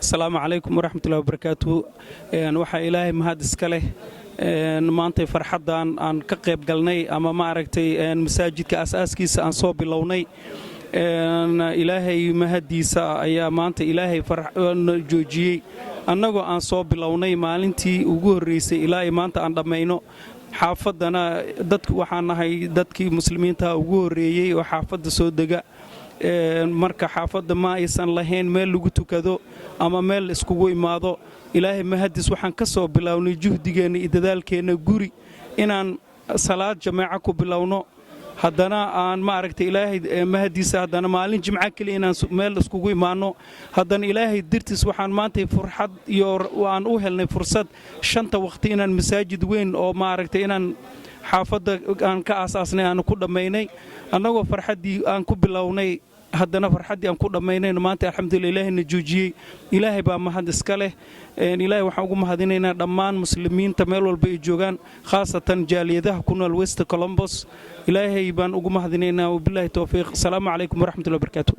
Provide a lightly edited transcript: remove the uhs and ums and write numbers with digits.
السلام عليكم ورحمة الله وبركاته. waxaa ilaahay mahad iska leh maanta farxadan aan ka qayb galnay ama ma aragtay masaajidka asaaskiisa aan soo bilownay ilaahay mahadiisa ayaa maanta ilaahay joojiyay annagoo aan soo bilownay maalintii ugu horeysay ilaa maanta aan dhamayno xaafadana dadku waxaan nahay dadkii muslimiinta ugu horeeyay oo xaafadda soo dega marka xaafadda ma aysan lahayn meel lagu tukado ama meel iskugu imaado ilaahay mahadis waxaan ka soo bilownay juhdigeena iyo dadaalkeena guri inaan salaad jamaaca ku bilowno haddana aan ma aragtay ilaahay mahadiisa haddana maalin jimca kaliya inaan meel iskugu imaano haddana ilaahay dirtiis waxaan maanta farxad iyo waan u helnay fursad shanta waqti inaan masaajid weyn oo ma aragtay inaan xaafadda aan ka aasaasnay aan ku dhameynay annagoo farxadii aan ku bilownay haddana farxadii aan ku dhameynayna maanta alxamdulillah ilaahayna joojiyay ilaahay baa mahad iska leh ilaahay waxaan ugu mahadinaynaa dhammaan muslimiinta meel walba ay joogaan khaasatan jaaliyadaha ku nool West Columbus ilaahay baan ugu mahadinaynaa wabillahi tawfiiq. Assalaamu calaykum waraxmatullahi wabarakaatuh.